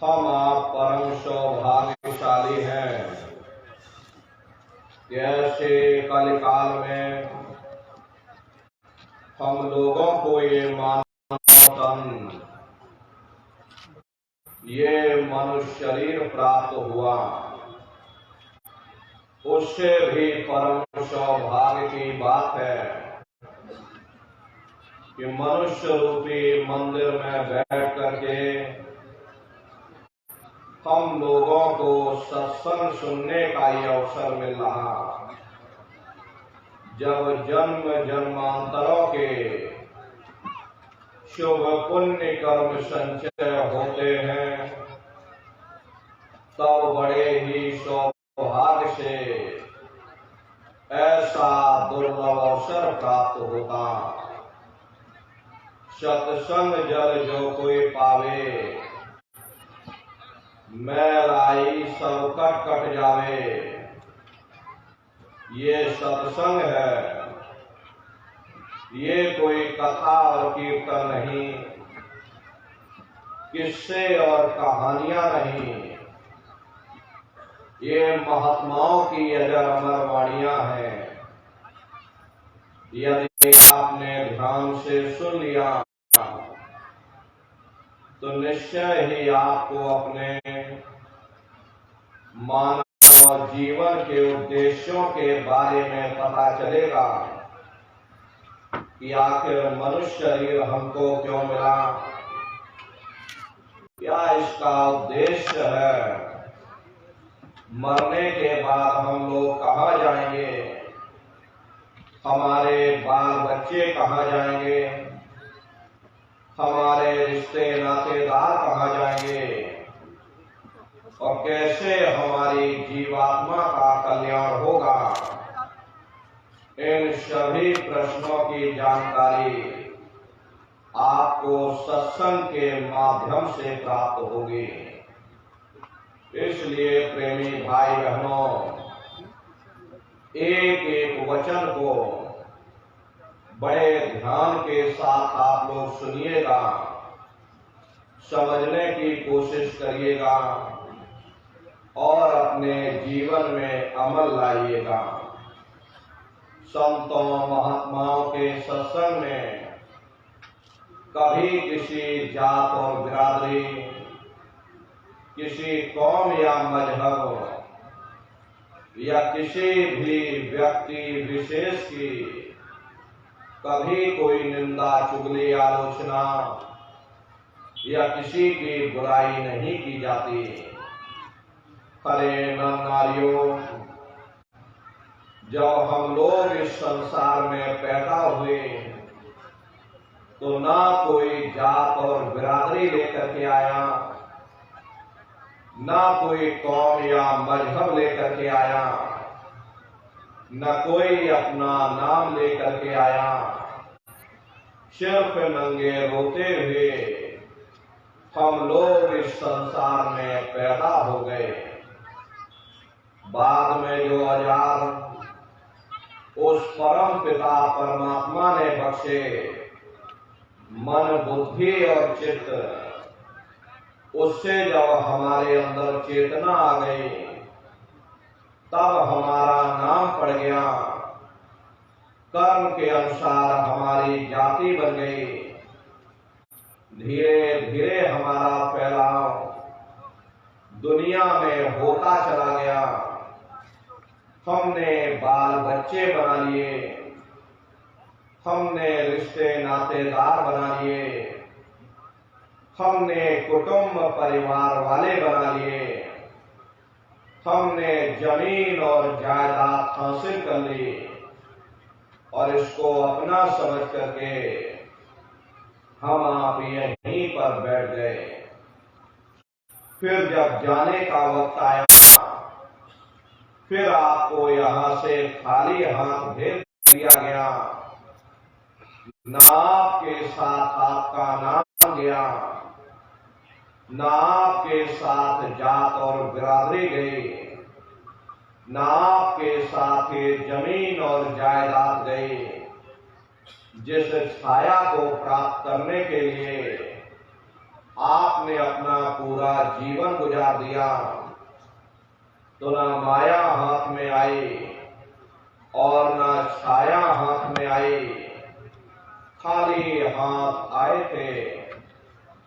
हम आप परम सौभाग्यशाली हैं कि ऐसे कलिकाल में हम लोगों को ये मानव तन, ये मनुष्य शरीर प्राप्त हुआ। उससे भी परम सौभाग्य की बात है कि मनुष्य रूपी मंदिर में बैठ करके हम लोगों को सत्संग सुनने का ये अवसर मिल रहा। जब जन्म जन्मांतरों के शुभ पुण्य कर्म संचय होते हैं, तब बड़े ही सौभाग्य से ऐसा दुर्लभ अवसर प्राप्त होता। सत्संग जल जो कोई पावे, मैल आई सब कट कट जावे। ये सत्संग है, ये कोई कथा और कीर्तन नहीं, किस्से और कहानियां नहीं। ये महात्माओं की अजर अमर वाणियां हैं। यदि आपने ध्यान से सुन लिया तो निश्चय ही आपको अपने मानव जीवन के उद्देश्यों के बारे में पता चलेगा कि आखिर मनुष्य शरीर हमको क्यों मिला, क्या इसका उद्देश्य है, मरने के बाद हम लोग कहाँ जाएंगे, हमारे बाल बच्चे कहाँ जाएंगे, हमारे रिश्ते नातेदार कहाँ जाएंगे और कैसे हमारी जीवात्मा का कल्याण होगा। इन सभी प्रश्नों की जानकारी आपको सत्संग के माध्यम से प्राप्त होगी। इसलिए प्रेमी भाई बहनों, एक एक वचन को बड़े ध्यान के साथ आप लोग सुनिएगा, समझने की कोशिश करिएगा और अपने जीवन में अमल लाइएगा। संतों महात्माओं के सत्संग में कभी किसी जात और बिरादरी, किसी कौम या मजहब या किसी भी व्यक्ति विशेष की कभी कोई निंदा, चुगली, आलोचना या किसी की बुराई नहीं की जाती। हरे नारियों, जब हम लोग इस संसार में पैदा हुए तो ना कोई जात और बिरादरी लेकर के आया, ना कोई कौम या मजहब लेकर के आया, न कोई अपना नाम लेकर के आया। सिर्फ नंगे रोते हुए हम लोग इस संसार में पैदा हो गए। बाद में जो औजार उस परम पिता परमात्मा ने बख्शे, मन, बुद्धि और चित्त, उससे जब हमारे अंदर चेतना आ गई, तब हमारा नाम पड़ गया, कर्म के अनुसार हमारी जाति बन गई। धीरे धीरे हमारा फैलाव दुनिया में होता चला गया। हमने बाल बच्चे बना लिए, हमने रिश्ते नातेदार बना लिए, हमने कुटुंब परिवार वाले बना लिए, हमने जमीन और जायदाद हासिल कर ली और इसको अपना समझ करके हम आप यहीं पर बैठ गए। फिर जब जाने का वक्त आया, फिर आपको यहां से खाली हाथ भेज दिया गया। ना आपके साथ आपका नाम गया, ना आपके साथ जात और बिरादरी गई, ना आपके साथ जमीन और जायदाद गई। जिस छाया को प्राप्त करने के लिए आपने अपना पूरा जीवन गुजार दिया तो ना माया हाथ में आई और ना छाया हाथ में आई, खाली हाथ आए थे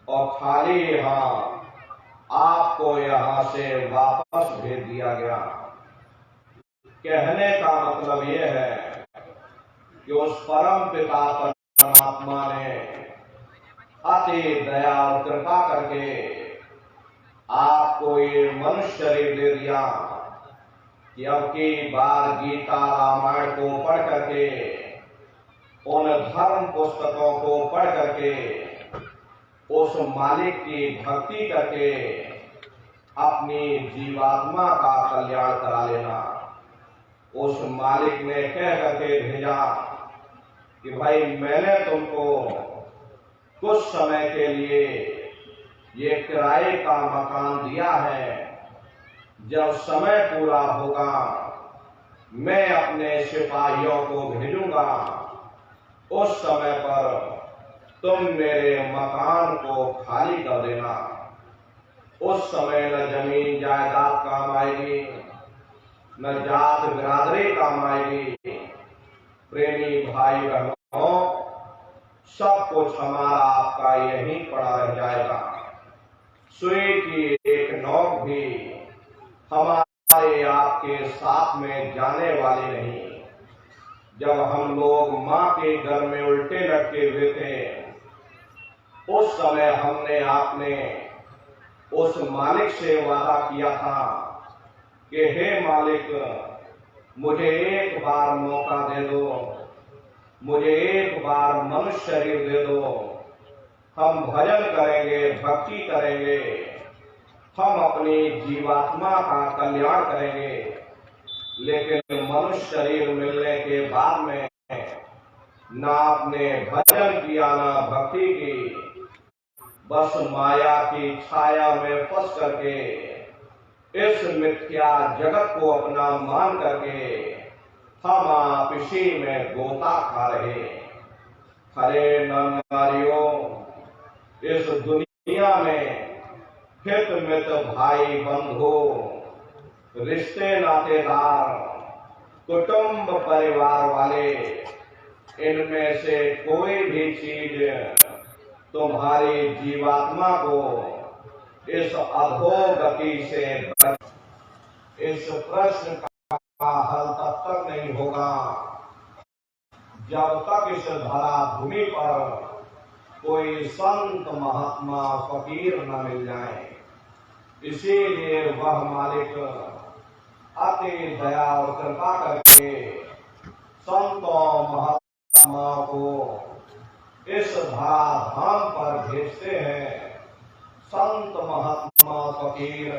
और खाली हाथ आपको यहां से वापस भेज दिया गया। कहने का मतलब यह है कि उस परम पिता परमात्मा ने अति दया और कृपा करके आपको ये मनुष्य शरीर दे दिया कि अब की बार गीता रामायण को पढ़ करके, उन धर्म पुस्तकों को पढ़ करके, उस मालिक की भक्ति करके अपनी जीवात्मा का कल्याण करा लेना। उस मालिक ने कह करके भेजा कि भाई मैंने तुमको कुछ समय के लिए ये किराए का मकान दिया है, जब समय पूरा होगा मैं अपने सिपाहियों को भेजूंगा, उस समय पर तुम मेरे मकान को खाली कर देना। उस समय न जमीन जायदाद काम आएगी, न जात बिरादरी काम आएगी। प्रेमी भाई बहनों, सब कुछ हमारा आपका यहीं पड़ा रह जाएगा। सुई की एक नोक भी हमारे आपके साथ में जाने वाली नहीं। जब हम लोग माँ के घर में उल्टे लटके हुए थे, उस समय आपने उस मालिक से वादा किया था कि हे मालिक, मुझे एक बार मौका दे दो, मुझे एक बार मनुष्य शरीर दे दो, हम भजन करेंगे, भक्ति करेंगे, हम अपनी जीवात्मा का कल्याण करेंगे। लेकिन मनुष्य शरीर मिलने के बाद में ना आपने भजन किया, ना भक्ति की, बस माया की छाया में फंस करके इस मिथ्या जगत को अपना मान करके हम आप इसी में गोता खा रहे। हरे नारियों, इस दुनिया में हित मित भाई बंधु, रिश्ते नातेदार, कुटुंब परिवार वाले, इनमें से कोई भी चीज तुम्हारी जीवात्मा को इस अधोगति से, इस प्रश्न का हल तब तक नहीं होगा जब तक इस धरा भूमि पर कोई संत महात्मा फकीर न मिल जाए। इसीलिए वह मालिक अति दया और कृपा करके संतों महात्माओं को इस धराधाम पर भेजते हैं। संत महात्मा फकीर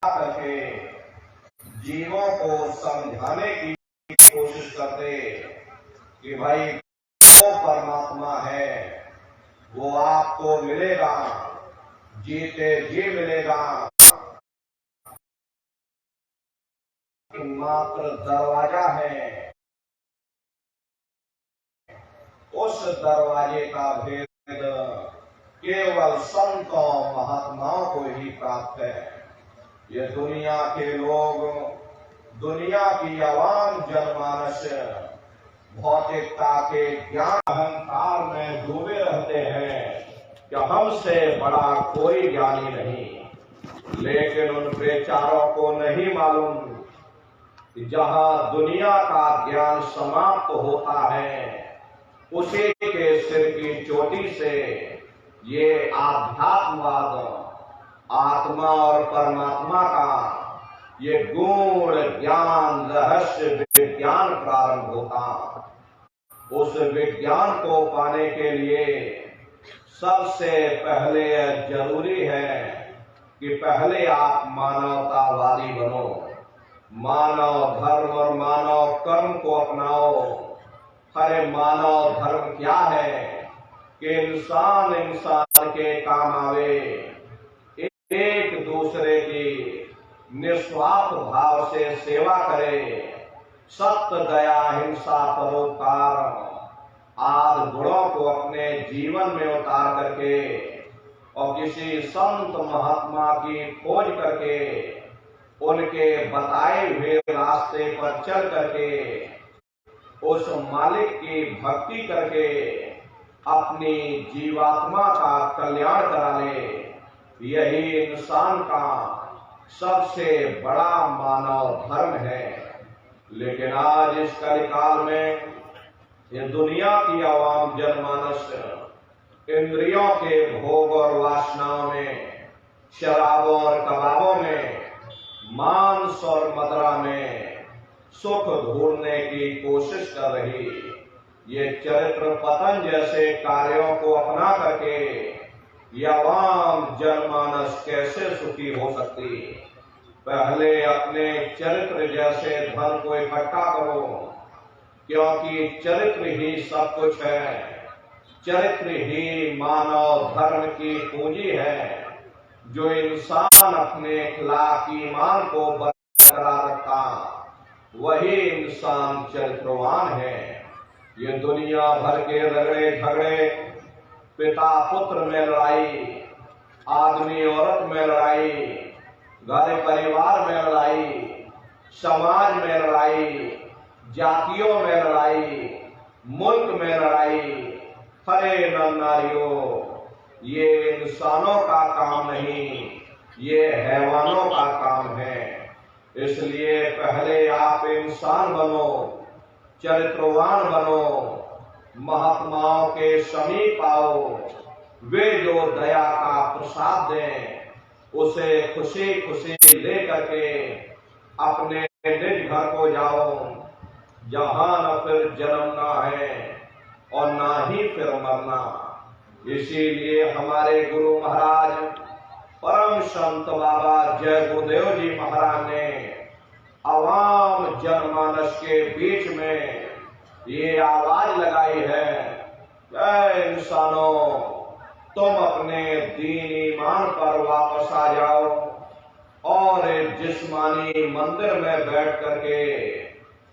करके जीवों को समझाने की कोशिश करते कि भाई वो परमात्मा है, वो आपको मिलेगा, जीते जी मिलेगा, मात्र दरवाजा है, उस दरवाजे का भेद केवल संतों महात्माओं को ही प्राप्त है। ये दुनिया के लोग, दुनिया की आवाम जनमानस भौतिकता के ज्ञान अहंकार में डूबे रहते हैं कि हमसे बड़ा कोई ज्ञानी नहीं। लेकिन उन बेचारों को नहीं मालूम कि जहां दुनिया का ज्ञान समाप्त होता है, उसी के सिर की चोटी से ये आध्यात्मवाद, आत्मा और परमात्मा का ये गूढ़ ज्ञान, रहस्य विज्ञान प्रारंभ होता। उस विज्ञान को पाने के लिए सबसे पहले जरूरी है कि पहले आप मानवतावादी बनो, मानव धर्म और मानव कर्म को अपनाओ। अरे मानव धर्म क्या है कि इंसान इंसान के काम आवे, एक दूसरे की निस्वार्थ भाव से सेवा करे, सत्य, दया, हिंसा, परोपकार, आदि गुणों को अपने जीवन में उतार करके और किसी संत महात्मा की खोज करके उनके बताए हुए रास्ते पर चल करके उस मालिक की भक्ति करके अपनी जीवात्मा का कल्याण करा ले, यही इंसान का सबसे बड़ा मानव धर्म है। लेकिन आज इस कलिकाल में ये दुनिया की आवाम जनमानस इंद्रियों के भोग और वासनाओं में, शराबों और कबाबों में, मांस और मदिरा में सुख ढूंढने की कोशिश कर रही। ये चरित्र पतन जैसे कार्यों को अपना करके ये आवाम जनमानस कैसे सुखी हो सकती। पहले अपने चरित्र जैसे धन को इकट्ठा करो, क्योंकि चरित्र ही सब कुछ है। चरित्र ही मानव धर्म की पूंजी है। जो इंसान अपने अखलाक ईमान को बरकरार रखता वही इंसान चरित्रवान है। ये दुनिया भर के रगड़े झगड़े, पिता पुत्र में लड़ाई, आदमी औरत में लड़ाई, घर परिवार में लड़ाई, समाज में लड़ाई, जातियों में लड़ाई, मुल्क में लड़ाई, हरे नर नारियों, ये इंसानों का काम नहीं, ये हैवानों का काम है। इसलिए पहले आप इंसान बनो, चरित्रवान बनो, महात्माओं के समीप आओ। वे जो दया का प्रसाद दें उसे खुशी खुशी ले करके अपने निज घर को जाओ, जहां न फिर जन्मना है और ना ही फिर मरना। इसीलिए हमारे गुरु महाराज परम संत बाबा जय गुरुदेव जी महाराज ने आवाम जनमानस के बीच में ये आवाज लगाई है, ऐ इंसानों, तुम अपने दीन ईमान पर वापस आ जाओ और जिस्मानी मंदिर में बैठ करके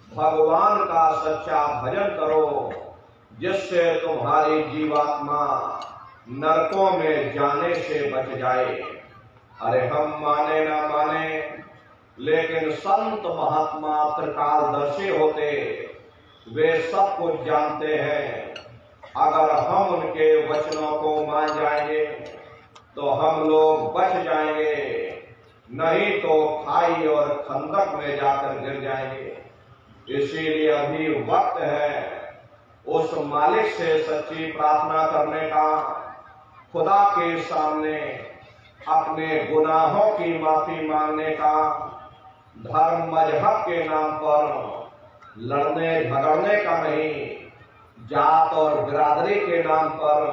भगवान का सच्चा भजन करो, जिससे तुम्हारी जीवात्मा नरकों में जाने से बच जाए। अरे हम माने ना माने, लेकिन संत महात्मा त्रिकालदर्शी होते, वे सब कुछ जानते हैं। अगर हम उनके वचनों को मान जाएंगे तो हम लोग बच जाएंगे, नहीं तो खाई और खंदक में जाकर गिर जाएंगे। इसीलिए अभी वक्त है उस मालिक से सच्ची प्रार्थना करने का, खुदा के सामने अपने गुनाहों की माफी मांगने का, धर्म मजहब के नाम पर लड़ने झगड़ने का नहीं, जात और बिरादरी के नाम पर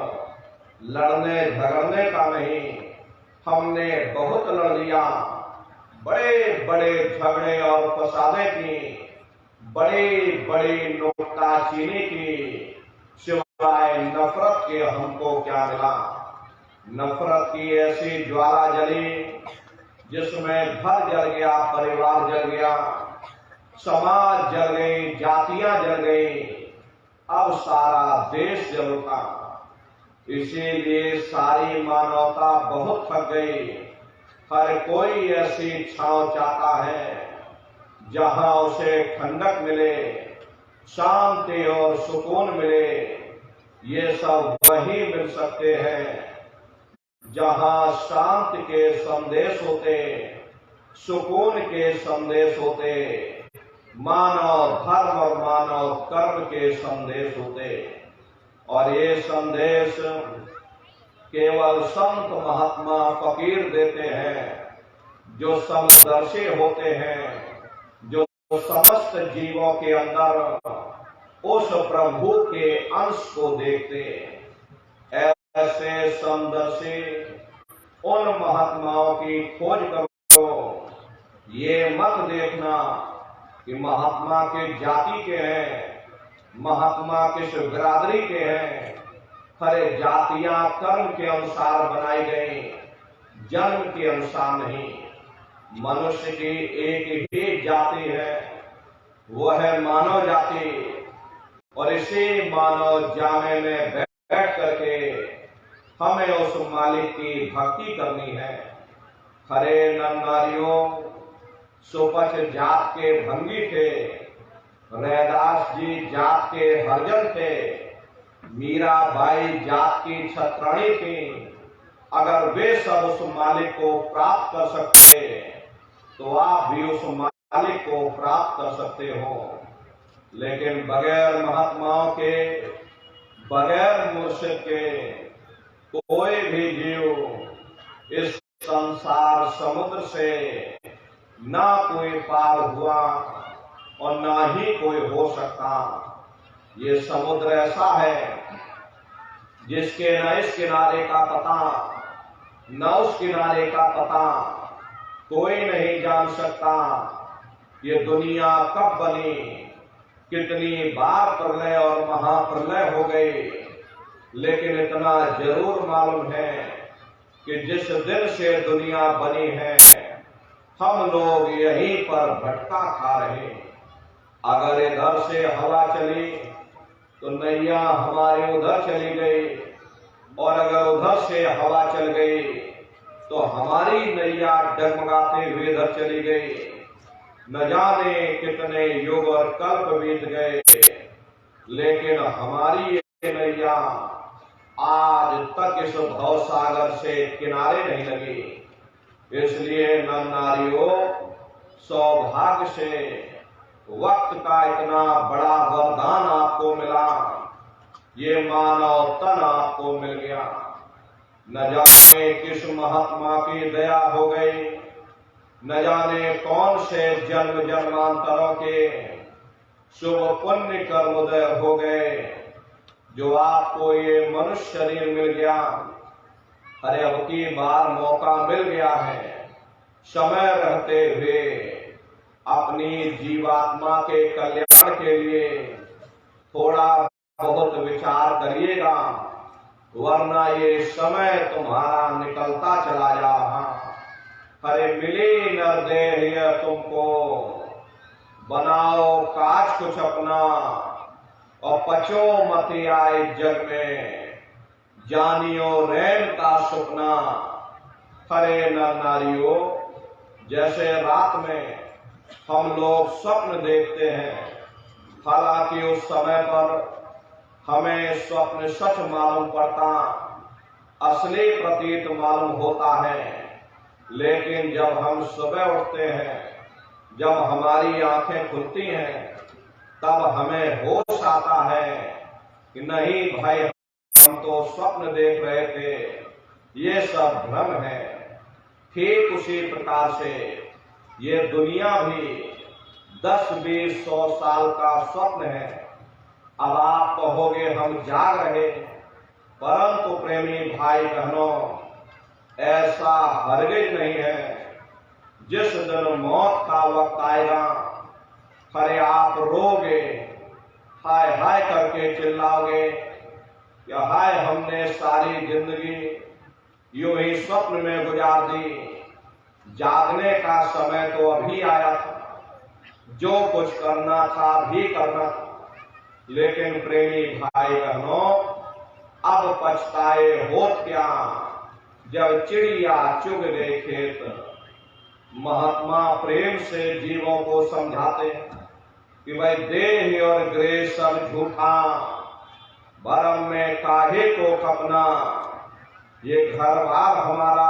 लड़ने झगड़ने का नहीं। हमने बहुत लड़ लिया, बड़े बड़े झगड़े और फसादे की, बड़ी बड़ी नुक्ताचीनी की, सिवाय नफरत के हमको क्या मिला। नफरत की ऐसी ज्वाला जली जिसमें घर जल गया, परिवार जल गया, समाज जल गई, जातियां जल गई, अब सारा देश जल उठा। इसीलिए सारी मानवता बहुत थक गई। हर कोई ऐसी छांव चाहता है जहां उसे ठंडक मिले, शांति और सुकून मिले। ये सब वही मिल सकते हैं जहां शांति के संदेश होते, सुकून के संदेश होते, मानव धर्म और मानव कर्म के संदेश होते। और ये संदेश केवल संत महात्मा फकीर देते हैं, जो समदर्शी होते हैं, जो समस्त जीवों के अंदर उस प्रभु के अंश को देखते। ऐसे समदर्शी उन महात्माओं की खोज करो। ये मत देखना कि महात्मा के जाति के हैं, महात्मा किस बिरादरी के हैं। हरे जातियां कर्म के अनुसार बनाई गई, जन्म के अनुसार नहीं। मनुष्य की एक ही जाति है, वो है मानव जाति। और इसी मानव जामे में बैठ करके हमें उस मालिक की भक्ति करनी है। खरे नर नारियों, सुपथ जात के भंगी थे, रैदास जी जात के हरजन थे, मीराबाई जात की छत्राणी थी। अगर वे सब उस मालिक को प्राप्त कर सकते तो आप भी उस मालिक को प्राप्त कर सकते हो। लेकिन बगैर महात्माओं के, बगैर मुर्शिद के कोई भी जीव इस संसार समुद्र से ना कोई पार हुआ और ना ही कोई हो सकता। ये समुद्र ऐसा है जिसके न इस किनारे का पता न उस किनारे का पता कोई नहीं जान सकता। ये दुनिया कब बनी, कितनी बार प्रलय और महाप्रलय हो गई, लेकिन इतना जरूर मालूम है कि जिस दिन से दुनिया बनी है हम लोग यहीं पर भटका खा रहे। अगर इधर से हवा चली तो नैया हमारी उधर चली गई, और अगर उधर से हवा चल गई तो हमारी नैया डगमगाते हुए इधर चली गई। न जाने कितने युग और कल्प बीत गए, लेकिन हमारी ये नैया आज तक इस भवसागर से किनारे नहीं लगी। इसलिए नर नारियों, सौभाग्य से वक्त का इतना बड़ा वरदान आपको मिला, ये मानव तन आपको मिल गया। न जाने किस महात्मा की दया हो गई, न जाने कौन से जन्म जन्मांतरों के शुभ पुण्य कर्मोदय हो गए जो आपको ये मनुष्य शरीर मिल गया। अरे अब की बार मौका मिल गया है, समय रहते हुए अपनी जीवात्मा के कल्याण के लिए थोड़ा बहुत विचार करिएगा, वरना ये समय तुम्हारा निकलता चला जा रहा। अरे मिली नर देह तुमको, बनाओ काज कुछ अपना, और पचो मत आए जग में, जानियो रैन का सपना। खरे नर नारियों, जैसे रात में हम लोग स्वप्न देखते हैं, हालांकि उस समय पर हमें स्वप्न सच मालूम पड़ता, असली प्रतीत मालूम होता है। लेकिन जब हम सुबह उठते हैं, जब हमारी आंखें खुलती हैं, तब हमें होश आता है कि नहीं भाई, हम तो स्वप्न देख रहे थे, ये सब भ्रम है। ठीक उसी प्रकार से ये दुनिया भी 10-20-100 साल का स्वप्न है। अब आप कहोगे हम जाग रहे, परंतु प्रेमी भाई बहनों, ऐसा हरगिज नहीं है। जिस दिन मौत का वक्त आएगा, खरे आप रोगे, हाय हाय करके चिल्लाओगे कि हाय हमने सारी जिंदगी यूं ही स्वप्न में गुजार दी, जागने का समय तो अभी आया था, जो कुछ करना था भी करना था। लेकिन प्रेमी भाई बहनों, अब पछताए होत क्या, जब चिड़िया चुग गए खेत। महात्मा प्रेम से जीवों को समझाते हैं कि भाई देह और ग्रह सब झूठा, भरम में काहे को खपना। ये घर बार हमारा